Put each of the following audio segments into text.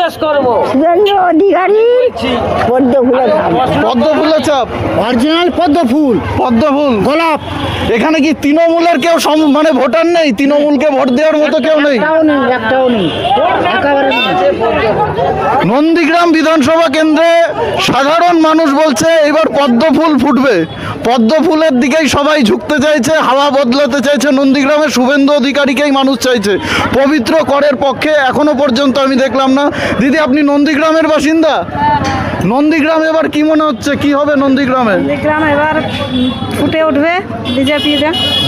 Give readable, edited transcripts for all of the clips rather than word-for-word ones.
জিজ্ঞেস করবো। শুভেন্দু অধিকারী পদ্ম ফুলের চাপ। পদ্ম ফুলের চাপ, অরিজিনাল পদ্ম ফুল, পদ্ম ফুল, গোলাপ। এখানে কি তৃণমূলের কেউ মানে ভোটার নেই? তৃণমূলকে ভোট দেওয়ার মতো কেউ নেই? একটাও নেই, একেবারে নেই। নন্দীগ্রাম বিধানসভা কেন্দ্রে সাধারণ মানুষ বলছে এবার পদ্ম ফুল ফুটবে, পদ্ম ফুলের দিকেই সবাই ঝুঁকতে চাইছে, হাওয়া বদলাতে চাইছে। নন্দীগ্রামে শুভেন্দু অধিকারীকেই মানুষ চাইছে। পবিত্র করের পক্ষে এখনো পর্যন্ত আমি দেখলাম না। দিদি, আপনি নন্দীগ্রামের বাসিন্দা? নন্দীগ্রাম এবার কি মনে হচ্ছে, কি হবে নন্দীগ্রামে? নন্দীগ্রাম এবার ফুটে উঠবে বিজেপি।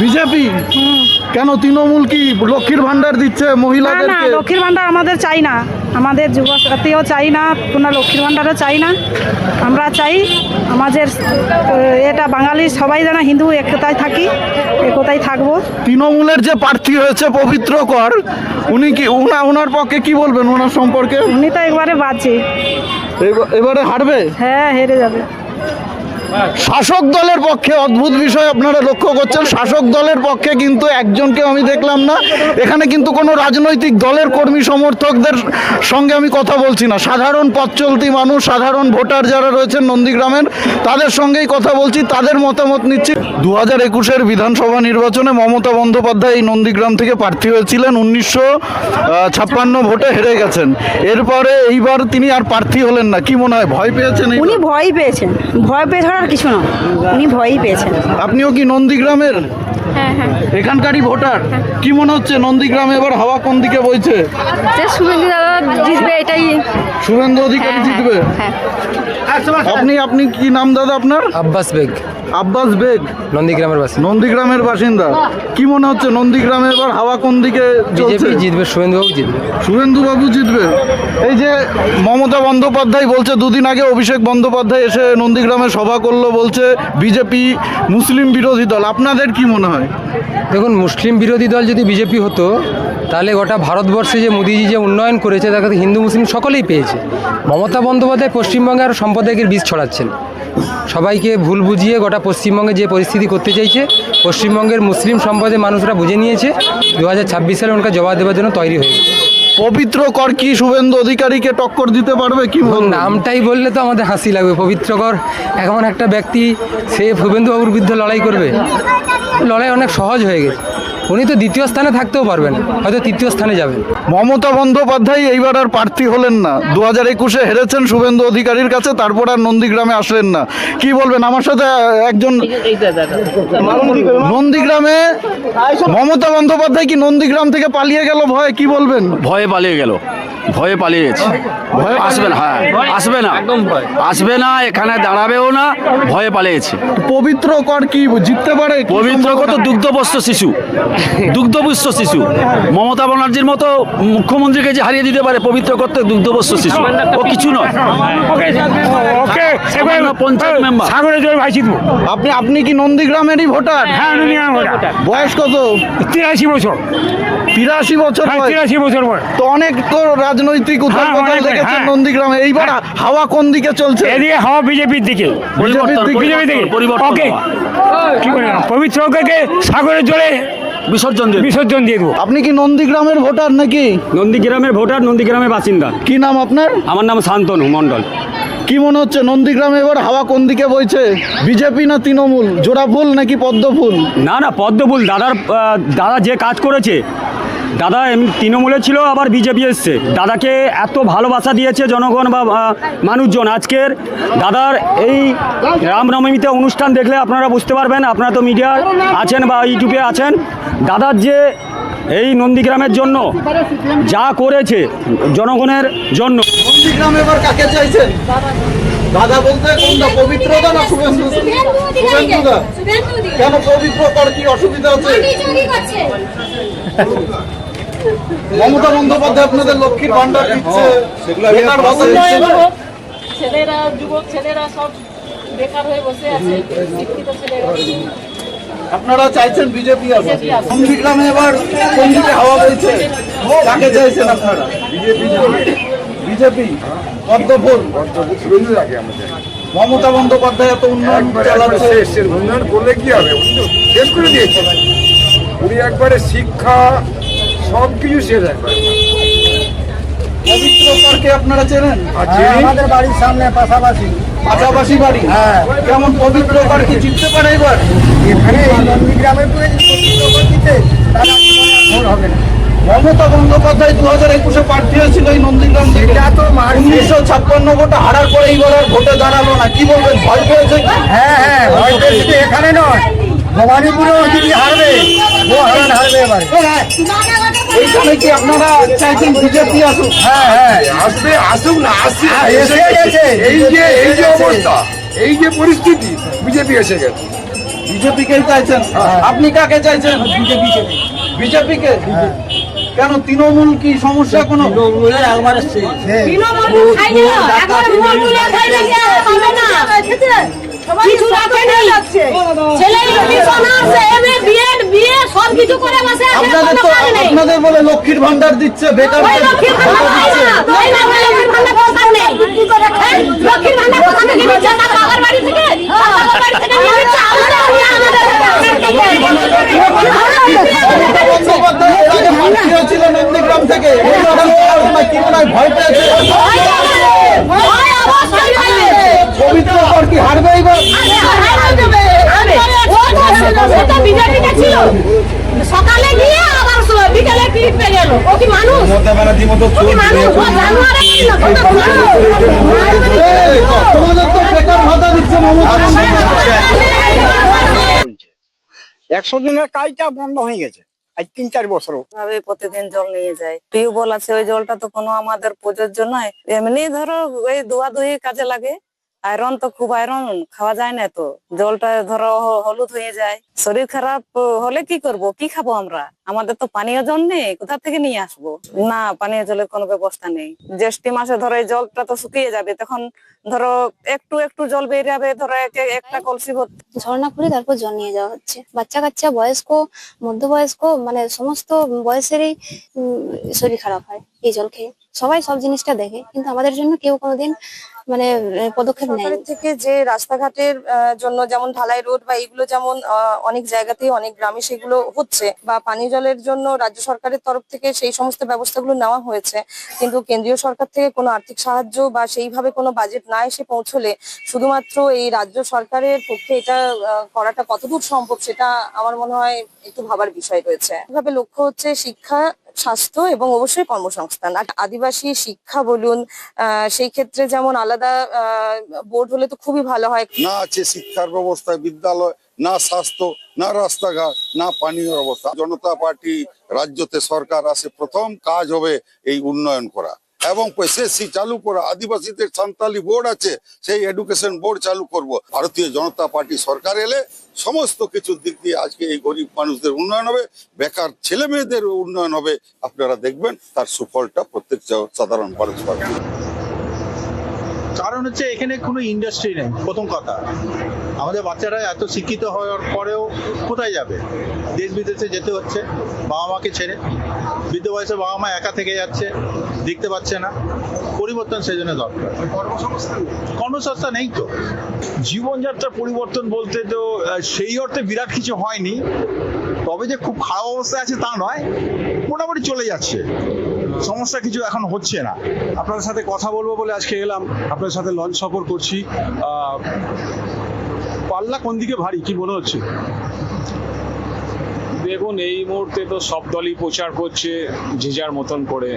বিজেপি? কেন? তৃণমূল কি লক্ষ্মীর ভান্ডার দিচ্ছে না মহিলাদেরকে? লক্ষ্মীর ভান্ডার আমাদের চাই না, আমাদের যুবসাথীও চাই না, কোনো লক্ষ্মীর ভান্ডারও চাই না। আমরা চাই আমাদের এটা বাঙালি সবাই যেন হিন্দু একতায় থাকি, একতায় থাকবো। তৃণমূলের যে প্রার্থী হয়েছে পবিত্র কর, উনি কি ওনার পক্ষে কি বলবেন, ওনার সম্পর্কে? উনি তো একবারে বাজে, এবারে হারবে? হ্যাঁ হেরে যাবে। শাসক দলের পক্ষে অদ্ভুত বিষয় আপনারা লক্ষ্য করছেন, শাসক দলের পক্ষে কিন্তু একজনকে আমি দেখলাম না। এখানে কিন্তু কোনো রাজনৈতিক দলের কর্মী সমর্থকদের সঙ্গে আমি কথা বলছি না, সাধারণ পথ চলতি মানুষ, সাধারণ ভোটার যারা রয়েছেন নন্দীগ্রামের, তাদের সঙ্গেই কথা বলছি, তাদের মতামত নিচ্ছি। 2021-এর বিধানসভা নির্বাচনে মমতা বন্দ্যোপাধ্যায় এই নন্দীগ্রাম থেকে প্রার্থী হয়েছিলেন, 1956 ভোটে হেরে গেছেন। এরপরে এইবার তিনি আর প্রার্থী হলেন না। কি মনে হয়, ভয় পেয়েছেন? উনি ভয় পেয়েছেন, ভয় পেয়ে ছাড়া আর কিছু না, উনি ভয়ই পেয়েছেন। আপনিও কি নন্দীগ্রামের? হ্যাঁ হ্যাঁ, এখানকারই ভোটার? কি মনে হচ্ছে নন্দীগ্রামে এবার হাওয়া কোন দিকে বইছে? শুভেন্দু দাদা জিতবে, এটাই। শুভেন্দু অধিকারী জিতবে? আপনি কি নাম দাদা আপনার? আব্বাস বেগ, আব্বাস বেগ, নন্দীগ্রামের বাসিন্দা। নন্দীগ্রামের বাসিন্দা। কি মনে হচ্ছে নন্দীগ্রামে এবার হাওয়া কোন দিকে চলছে? বিজেপি জিতবে, শুভেন্দুবাবু জিতবে। শুভেন্দু বাবু জিতবে। এই যে মমতা বন্দ্যোপাধ্যায় বলছে, দুদিন আগে অভিষেক বন্দ্যোপাধ্যায় এসে নন্দীগ্রামে সভা করলো, বলছে বিজেপি মুসলিম বিরোধী দল। আপনাদের কি মনে হয়? দেখুন, মুসলিম বিরোধী দল যদি বিজেপি হতো তাহলে গোটা ভারতবর্ষে যে মোদিজি যে উন্নয়ন করেছে তাকে হিন্দু মুসলিম সকলেই পেয়েছে। মমতা বন্দ্যোপাধ্যায় পশ্চিমবঙ্গে আরও সম্প্রদায়ের বীজ ছড়াচ্ছেন, সবাইকে ভুল বুঝিয়ে গোটা পশ্চিমবঙ্গে যে পরিস্থিতি করতে চাইছে, পশ্চিমবঙ্গের মুসলিম সম্প্রদায়ের মানুষরা বুঝে নিয়েছে। 2026 সালে ওনাকে জবাব দেওয়ার জন্য তৈরি হয়ে গেছে। পবিত্র কর কি শুভেন্দু অধিকারীকে টক্কর দিতে পারবে? কি নামটাই বললে তো আমাদের হাসি লাগবে। পবিত্র কর এমন একটা ব্যক্তি, সে শুভেন্দুবাবুর বিরুদ্ধে লড়াই করবে? লড়াই অনেক সহজ হয়ে গেছে। উনি তো দ্বিতীয় স্থানে থাকতেও পারবেন, হয়তো তৃতীয় স্থানে যাবেন। মমতা বন্দ্যোপাধ্যায় এইবার আর প্রার্থী হলেন না, 2021-এ হেরেছেন শুভেন্দু অধিকারীর কাছে, তারপর আর নন্দীগ্রামে আসলেন না। কি বলবেন? আমার সাথে একজন নন্দীগ্রামে, মমতা বন্দ্যোপাধ্যায় কি নন্দীগ্রাম থেকে পালিয়ে গেল ভয়ে? কি বলবেন? ভয়ে পালিয়ে গেল, ভয়ে পালিয়ে গেছে। আসবে না, হ্যাঁ আসবে না, আসবে না, এখানে দাঁড়াবেও না, ভয়ে পালিয়েছে। পবিত্র কর কি জিততে পারে? পবিত্র কত দুগ্ধবস্ত শিশু, দুগ্ধপুষ্ট শিশু। মমতা ব্যানার্জির মতো মুখ্যমন্ত্রীকে যে হারিয়ে দিতে পারে পবিত্র করতে দুগ্ধবস্ত শিশু, ও কিছু নয়। পঞ্চায়েত মেম্বার আপনি কি নন্দীগ্রামেরই ভোটার? হ্যাঁ, নন্দীগ্রাম ভোটার। বয়স কত? 83 বছর। 83 বছর বয়স? 83 বছর বয়স। তো অনেক তো রাজনৈতিক উথাল হ্যাঁ, পাতাল অনেক, দেখেছেন হ্যাঁ। নন্দীগ্রামে, এইবার হাওয়া কোন দিকে চলছে? এদিকে হাওয়া বিজেপির দিকে, বিজেপির দিকে। ওকে, কি করে পবিত্রকে সাগরের জলে বিসর্জন দিয়ে দেবো। আপনি কি নন্দীগ্রামের ভোটার নাকি? নন্দীগ্রামের ভোটার, নন্দীগ্রামের বাসিন্দা। কি নাম আপনার? আমার নাম শান্তনু মণ্ডল। কি মনে হচ্ছে নন্দীগ্রামে এবার হাওয়া কোন দিকে বইছে? বিজেপি না তৃণমূল? জোড়া ফুল নাকি পদ্ম ফুল? না না, পদ্মফুল। দাদা যে কাজ করেছে, দাদা তৃণমূলে ছিল, আবার বিজেপি এসছে। দাদাকে এত ভালোবাসা দিয়েছে জনগণ বা মানুষজন। আজকের দাদার এই রামনবমীতে অনুষ্ঠান দেখলে আপনারা বুঝতে পারবেন, আপনারা তো মিডিয়া আছেন বা ইউটিউবে আছেন, দাদার যে এই নন্দীগ্রামের জন্য যা করেছে জনগণের জন্য। নন্দীগ্রামে এবার কাকে চাইছেন? দাদা বলতে কোনটা, পবিত্রদা না শুভেন্দু? শুভেন্দুদা। কেন পবিত্র কর কি অসুবিধা আছে? মমতা বন্দ্যোপাধ্যায় আপনাদের লক্ষ্মীর ভান্ডার দিচ্ছে, বেকার ভাতা দিচ্ছে। ছেলেরা, যুবক ছেলেরা সব বেকার হয়ে বসে আছে, শিক্ষিত ছেলেরা। আপনারা চাইছেন বিজেপি আসবে। নন্দীগ্রামে এবার কোন দিকে হাওয়া বইছে? কাকে চাইছেন আপনারা? বিজেপি, পদ্ম ফুল। মমতা বন্দ্যোপাধ্যায় এত উন্নয়ন চালাচ্ছে, উন্নয়ন করলে কি হবে? শেষ করে দিয়েছে উনি একবারে, শিক্ষা সব কিছু শেষ একবারে। পবিত্র পার্কে আপনারা চেনেন? আমাদের বাড়ির সামনে পাশাপাশি। পাশাপাশি বাড়ি। হ্যাঁ। কেমন পবিত্র পার্কে জিততে পারে এবার? এখানে এই নন্দীগ্রামের পরে যদি পবিত্র পার্ক দিতে, তাহলে আর জীবনে আর ভোট হবে না। মমতা বন্দ্যোপাধ্যায় 2021-এ প্রার্থী হয়েছিল এই নন্দীগ্রাম থেকে। এটা তো মানছি। 1956 ভোটে হারার পরে এইবার আর ভোটে দাঁড়ালো না, কি বলবেন, ভয় পেয়েছে কি? হ্যাঁ, হয়তো শুধু এখানে নয়, ভবানীপুরেও যদি হারবে, ও হারবে এবারে। এইখানে কি আপনারা চাইছেন বিজেপি আসুক? হ্যাঁ, আসবে, আসুক না, আসছে, এসে গেছে। এই যে অবস্থা, এই যে পরিস্থিতি, বিজেপি এসে গেছে। বিজেপিকেই চাইছেন? আপনি কাকে চাইছেন? বিজেপিকে। কেন, তৃণমূল কি সমস্যা কোনো? তৃণমূলের একবারে আপনাদের বলে লক্ষ্মীর ভান্ডার দিচ্ছে, বেকার ছিল নন্দীগ্রাম থেকে, কি মনে হয় ভয় পেয়েছে? পবিত্র পার্ক কি হারবে এবার? সকালে গিয়ে আবার বিকালে ক্লিপ পেয়ে গেল। ও কি মানুষ? তোমাদের তো বেকার ভাতা দিচ্ছে মমতা বন্দ্যোপাধ্যায়। 100 দিনের কাজটা বন্ধ হয়ে গেছে আজ 3-4 বছরও। ভাবে প্রতিদিন জল নিয়ে যায়। টিউবওয়েল আছে, ওই জলটা তো কোনো আমাদের প্রযোজ্য নয়। এমনি ধরো ওই ধোয়া ধুয়ে কাজে লাগে। আয়রন তো খুব আয়রন, খাওয়া যায় না, তো জলটা ধরো হলুদ হয়ে যায়। শরীর খারাপ হলে কি করব, কি খাবো আমরা? আমাদের তো পানীয় জল নেই, কোথা থেকে নিয়ে আসবো? না, পানীয় জলের কোনো ব্যবস্থা নেই। জ্যৈষ্ঠী মাসে ধরো এই জলটা তো শুকিয়ে যাবে, তখন ধরো একটু একটু জল বেরিয়ে ধরো একটা কলসি ভর্তি। ঝর্ণা করে তারপর জল নিয়ে যাওয়া হচ্ছে। বাচ্চা কাচ্চা, বয়স্ক, মধ্যবয়স্ক, মানে সমস্ত বয়সেরই শরীর খারাপ হয় এই জল খেয়ে। সবাই সব জিনিসটা দেখে, কিন্তু আমাদের জন্য কেউ কোনোদিন মানে পদক্ষেপ নেয়। সরকারের থেকে যে রাস্তাঘাটের জন্য যেমন ঢালাই রোড বা এগুলো যেমন অনেক জায়গাতেই অনেক গ্রামে সেগুলো হচ্ছে, বা পানীয় জলের জন্য রাজ্য সরকারের তরফ থেকে সেই সমস্ত ব্যবস্থাগুলো নেওয়া হয়েছে, কিন্তু কেন্দ্রীয় সরকার থেকে কোনো আর্থিক সাহায্য বা সেইভাবে কোনো বাজেট না এসে পৌঁছলে শুধুমাত্র এই রাজ্য সরকারের পক্ষে এটা করাটা কতদূর সম্ভব, সেটা আমার মনে হয় একটু ভাবার বিষয় রয়েছে। এভাবে লক্ষ্য হচ্ছে শিক্ষা, স্বাস্থ্য এবং অবশ্যই কর্মসংস্থান। আর আদিবাসী শিক্ষা বলুন, সেই ক্ষেত্রে যেমন আলাদা বোর্ড হলে তো খুবই ভালো হয়। না আছে শিক্ষার ব্যবস্থায়, বিদ্যালয়, না স্বাস্থ্য, না রাস্তাঘাট, না পানীয় অবস্থা। জনতা পার্টি রাজ্যতে সরকার আসে, প্রথম কাজ হবে এই উন্নয়ন করা এবং এসএসসি চালু করা। আদিবাসীদের সান্তালি বোর্ড আছে, সেই এডুকেশন বোর্ড চালু করব। ভারতীয় জনতা পার্টি সরকার এলে সমস্ত কিছুর দিক দিয়ে আজকে এই গরিব মানুষদের উন্নয়ন হবে, বেকার ছেলে মেয়েদের উন্নয়ন হবে। আপনারা দেখবেন তার সুফলটা প্রত্যেক সাধারণ মানুষ পাবে। কারণ হচ্ছে এখানে কোনো ইন্ডাস্ট্রি নেই, প্রথম কথা। আমাদের বাচ্চারা এত শিক্ষিত হওয়ার পরেও কোথায় যাবে? দেশ বিদেশে যেতে হচ্ছে বাবা মাকে ছেড়ে। বৃদ্ধ বয়সে বাবা মা একা থেকে যাচ্ছে, দেখতে পাচ্ছে না। পরিবর্তন সেই জন্য দরকার। কর্মসংস্থান নেই তো। জীবনযাত্রার পরিবর্তন বলতে তো সেই অর্থে বিরাট কিছু হয়নি, তবে যে খুব খারাপ অবস্থায় আছে তা নয়, মোটামুটি চলে যাচ্ছে, সমস্যা কিছু এখন হচ্ছে না। আপনার সাথে কথা বলবো বলে আজকে এলাম, আপনার সাথে লঞ্চ সফর করছি। পাল্লা কোন দিকে ভারী, কি মনে হচ্ছে? দেখুন, এই মুহূর্তে তো সব দলই প্রচার করছে যে যার মতন করে,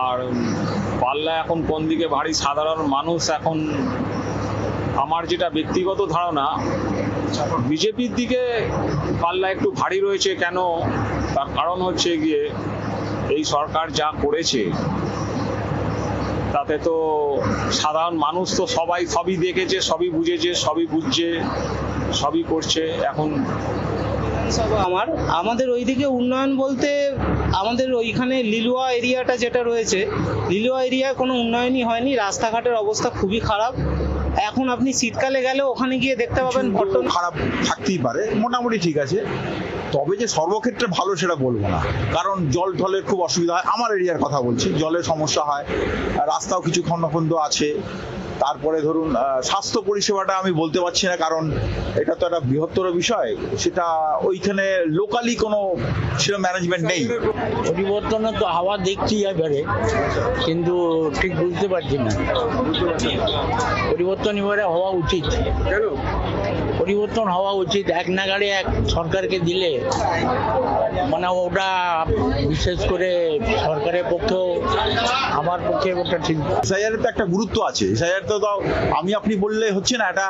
আর পাল্লা এখন কোন দিকে ভারী সাধারণ মানুষ এখন, আমার যেটা ব্যক্তিগত ধারণা, বিজেপির দিকে পাল্লা একটু ভারী রয়েছে। কেন? তার কারণ হচ্ছে গিয়ে এই সরকার যা করেছে তাতে তো সাধারণ মানুষ তো সবই দেখেছে, সবই বুঝেছে, সবই বুঝছে, সবই করছে। এখন আমাদের ওইদিকে উন্নয়ন বলতে আমাদের ওইখানে লিলুয়া এরিয়াটা যেটা রয়েছে, লিলুয়া এরিয়ায় কোনো উন্নয়নই হয়নি। রাস্তাঘাটের অবস্থা খুবই খারাপ। এখন আপনি শীতকালে গেলে ওখানে গিয়ে দেখতে পাবেন খারাপ থাকতেই পারে, মোটামুটি ঠিক আছে। তবে যে সর্বক্ষেত্রে ভালো সেটা বলবো না, কারণ জল ঢলের খুব অসুবিধা হয়। আমার এরিয়ার কথা বলছি, জলের সমস্যা হয়, রাস্তাও কিছু খন্ড আছে। তারপরে ধরুন স্বাস্থ্য পরিষেবাটা আমি বলতে পারছি না, কারণ এটা তো একটা বৃহত্তর বিষয়, সেটা ওইখানে লোকালি কোনো সেরকম ম্যানেজমেন্ট নেই। পরিবর্তনের তো হাওয়া দেখছি এবারে, কিন্তু ঠিক বুঝতে পারছি না পরিবর্তন এবারে হওয়া উচিত। পরিবর্তন হওয়া উচিত, এক নাগাড়ে এক সরকারকে দিলে মানে ওটা বিশেষ করে সরকারের পক্ষেও আমার পক্ষে ওটা ঠিক। এসআইআর তো একটা গুরুত্ব আছে, এসআইআর তো আমি আপনি বললে হচ্ছে না, এটা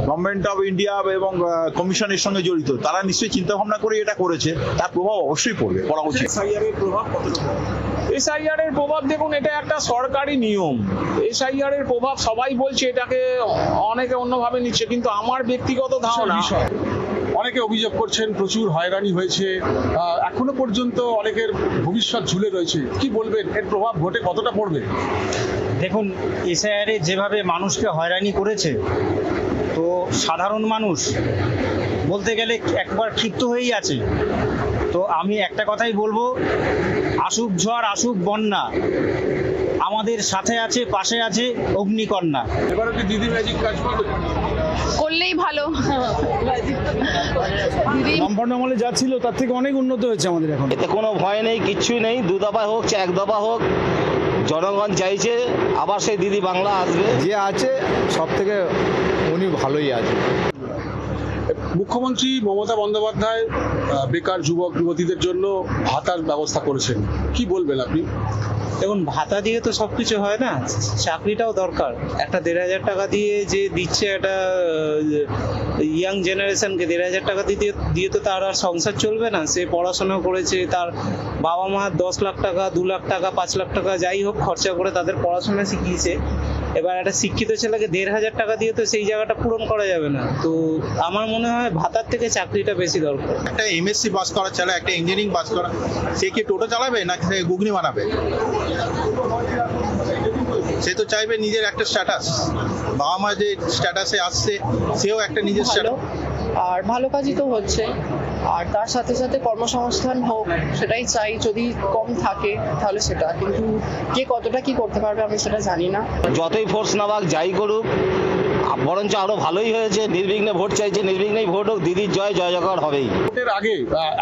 গভর্নমেন্ট অফ ইন্ডিয়া এবং কমিশনের সঙ্গে জড়িত, তারা নিশ্চয়ই চিন্তা ভাবনা করে এটা করেছে, তার প্রভাব অবশ্যই পড়বে, পড়া উচিত। এসআইআর এর প্রভাব দেখুন, এটা একটা সরকারি নিয়ম। এসআইআর এর প্রভাব সবাই বলছে, এটাকে অনেকে অন্যভাবে নিচ্ছে, কিন্তু আমার ব্যক্তিগত ধারণা, অনেকে অভিযোগ করছেন প্রচুর হয়রানি হয়েছে, এখনো পর্যন্ত অনেকের ভবিষ্যৎ ঝুলে রয়েছে। কি বলবেন, এর প্রভাব ভোটে কতটা পড়বে? দেখুন, এসআইআর যেভাবে মানুষকে হয়রানি করেছে, তো সাধারণ মানুষ বলতে গেলে একবার ক্ষিপ্ত হয়েই আছে। তো আমি একটা কথাই বলবো, আসুক ঝড় আসুক বন্যা, আমাদের সাথে আছে, পাশে আছে অগ্নিকন্যা। এবারে কি দিদি ম্যাজিক কাজ করবে? করলেই ভালো। বামফ্রন্ট আমলে যা ছিল তার থেকে অনেক উন্নত হয়েছে আমাদের এখন। এতে কোনো ভয় নেই, কিচ্ছুই নেই। 2 দফা হোক, 1 দফা হোক, জনগণ চাইছে আবার সেই দিদি বাংলা আসবে। যে আছে সব থেকে উনি ভালোই আছে। মুখ্যমন্ত্রী মমতা বন্দ্যোপাধ্যায় বেকার যুবক যুবতীদের জন্য ভাতার ব্যবস্থা করেছেন, কি বলবেন আপনি? দেখুন, ভাতা দিয়ে তো সবকিছু হয় না, চাকরিটাও দরকার। একটা 1,500 টাকা দিয়ে যে দিচ্ছে একটা ইয়াং জেনারেশনকে, 1,500 টাকা দিয়ে তো তার আর সংসার চলবে না। সে পড়াশোনা করেছে, তার বাবা মা 10 লাখ টাকা, 2 লাখ টাকা, 5 লাখ টাকা যাই হোক খরচা করে তাদের পড়াশোনা শিখিয়েছে। এবার একটা শিক্ষিত ছেলেকে 1,500 টাকা দিয়ে তো সেই জায়গাটা পূরণ করা যাবে না। তো আমার মনে হয় ভাতার থেকে চাকরিটা বেশি দরকার। একটা এমএসসি পাস করা ছেলে, একটা ইঞ্জিনিয়ারিং পাস করা, সে কি টোটো চালাবে না সে ঘুগনি বানাবে? সে তো চাইবে নিজের একটা স্ট্যাটাস, বাবা মা যে স্ট্যাটাসে আসছে সেও একটা নিজের স্ট্যাটাস। আর ভালো কাজই তো হচ্ছে, আর তার সাথে সাথে কর্মসংস্থান হোক, সেটাই চাই। যদি কম থাকে তাহলে সেটা, কিন্তু কে কতটা কি করতে পারবে আমি সেটা জানি না। যতই ফোর্স নামাক, যাই করুক, বরঞ্চ আরো ভালোই হয়েছে। নির্বিঘ্নে ভোট চাইছে, নির্বিঘ্নেই ভোট হোক, দিদির জয় জয়জয়কার হবেই। ভোটের আগে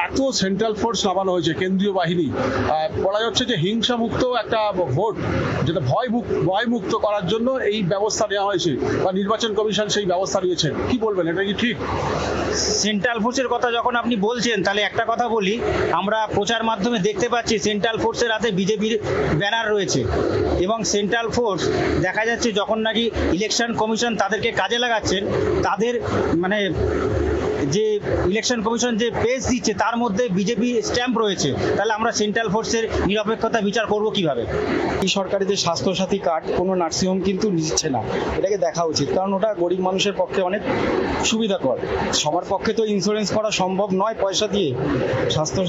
এত সেন্ট্রাল ফোর্স নামানো হয়েছে, কেন্দ্রীয় বাহিনী, বলা যাচ্ছে যে হিংসা মুক্ত একটা ভোট, যেটা ভয়মুক্ত করার জন্য এই ব্যবস্থা নেওয়া হয়েছে, বা নির্বাচন কমিশন সেই ব্যবস্থা নিয়েছেন। কি বলবেন, এটা কি ঠিক? সেন্ট্রাল ফোর্সের কথা যখন আপনি বলছেন, তাহলে একটা কথা বলি, আমরা প্রচার মাধ্যমে দেখতে পাচ্ছি সেন্ট্রাল ফোর্সের হাতে বিজেপির ব্যানার রয়েছে, এবং সেন্ট্রাল ফোর্স দেখা যাচ্ছে যখন নাকি ইলেকশন কমিশন তাদেরকে কাজে লাগাচ্ছেন, তাদের মানে যে ইলেকশন কমিশন যে পেজ দিচ্ছে তার মধ্যে বিজেপি স্ট্যাম্প রয়েছে। তাহলে আমরা সেন্ট্রাল ফোর্সের নিরপেক্ষতা বিচার করব কিভাবে? এই সরকারি যে স্বাস্থ্যসাথী কার্ড, কোনো নার্সিংহোম কিন্তু নিচ্ছে না, এটাকে দেখা উচিত, কারণ ওটা গরিব মানুষের পক্ষে অনেক সুবিধাকর। সবার পক্ষে তো ইন্স্যুরেন্স করা সম্ভব নয় পয়সা দিয়ে। স্বাস্থ্য